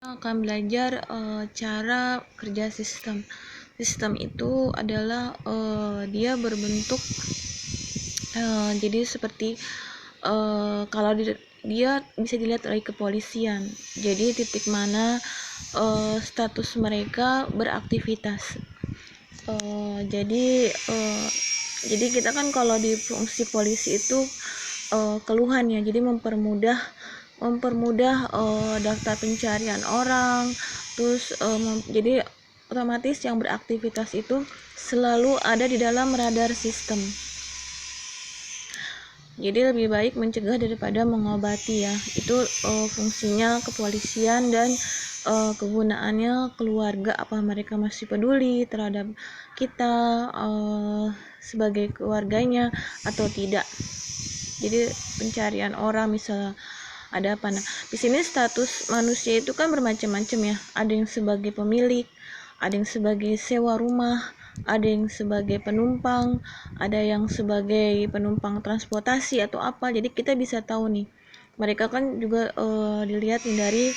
Akan belajar cara kerja sistem. Sistem itu adalah dia berbentuk jadi seperti kalau dia bisa dilihat dari kepolisian. Jadi titik mana status mereka beraktivitas. Jadi kita kan kalau di fungsi polisi itu keluhan ya, jadi mempermudah daftar pencarian orang, terus jadi otomatis yang beraktivitas itu selalu ada di dalam radar sistem. Jadi lebih baik mencegah daripada mengobati ya. Itu fungsinya kepolisian dan kegunaannya keluarga, apa mereka masih peduli terhadap kita sebagai keluarganya atau tidak. Jadi pencarian orang misalnya ada apa, nah di sini status manusia itu kan bermacam-macam ya, ada yang sebagai pemilik, ada yang sebagai sewa rumah, ada yang sebagai penumpang, ada yang sebagai penumpang transportasi atau apa. Jadi kita bisa tahu nih mereka kan juga dilihat nih dari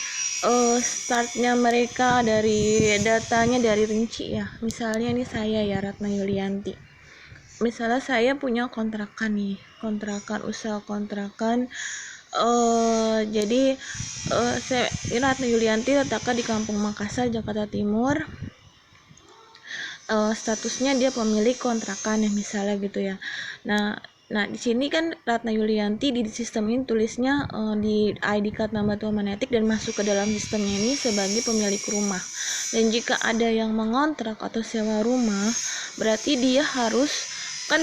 startnya mereka, dari datanya, dari rinci ya. Misalnya nih saya ya, Ratna Yulianti, misalnya saya punya kontrakan nih, usaha kontrakan. Jadi saya Ratna Yulianti letaknya di Kampung Makassar, Jakarta Timur. Statusnya dia pemilik kontrakan ya misalnya gitu ya. Nah di sini kan Ratna Yulianti di sistem ini tulisnya di ID card nama tua manetik dan masuk ke dalam sistemnya ini sebagai pemilik rumah. Dan jika ada yang mengontrak atau sewa rumah, berarti dia harus kan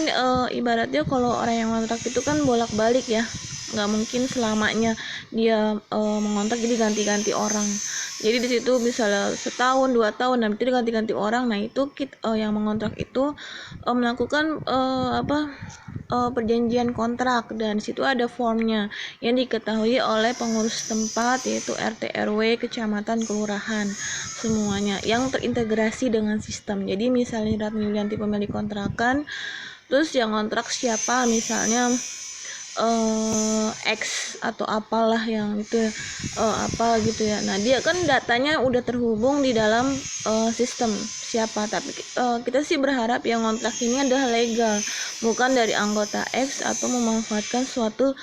ibaratnya kalau orang yang ngontrak itu kan bolak-balik ya, nggak mungkin selamanya dia mengontrak jadi ganti-ganti orang. Jadi di situ misalnya setahun 2 tahun nanti ganti-ganti orang. Nah itu yang mengontrak itu melakukan perjanjian kontrak, dan situ ada formnya yang diketahui oleh pengurus tempat, yaitu RT RW, kecamatan, kelurahan, semuanya yang terintegrasi dengan sistem. Jadi misalnya Ratna Yulianti pemilik kontrakan, terus yang kontrak siapa, misalnya X atau apalah yang itu apa gitu ya. Nah dia kan datanya udah terhubung di dalam sistem siapa, tapi kita sih berharap yang kontrak ini adalah legal, bukan dari anggota X atau memanfaatkan suatu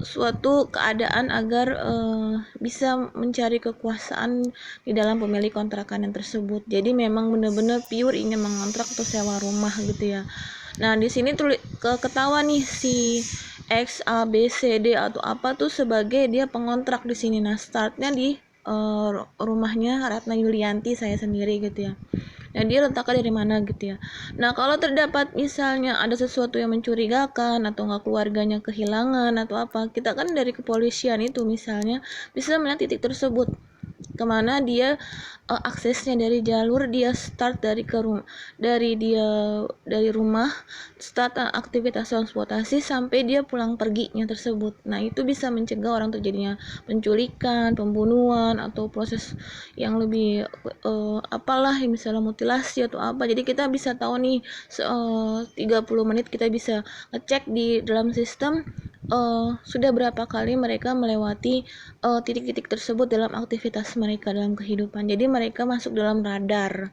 suatu keadaan agar bisa mencari kekuasaan di dalam pemilik kontrakan yang tersebut. Jadi memang benar-benar pure ingin mengontrak atau sewa rumah gitu ya. Nah di sini ketahuan nih si X, A, B, C, D atau apa tuh sebagai dia pengontrak di sini. Nah startnya di rumahnya Ratna Yulianti saya sendiri gitu ya. Nah dia letaknya dari mana gitu ya. Nah kalau terdapat misalnya ada sesuatu yang mencurigakan atau nggak keluarganya kehilangan atau apa, kita kan dari kepolisian itu misalnya bisa melihat titik tersebut kemana dia aksesnya, dari jalur dia start dari rumah start aktivitas transportasi sampai dia pulang perginya tersebut. Nah itu bisa mencegah orang terjadinya penculikan, pembunuhan atau proses yang lebih apalah misalnya mutilasi atau apa. Jadi kita bisa tahu nih 30 menit kita bisa ngecek di dalam sistem sudah berapa kali mereka melewati titik-titik tersebut dalam aktivitas mereka dalam kehidupan. Jadi mereka masuk dalam radar.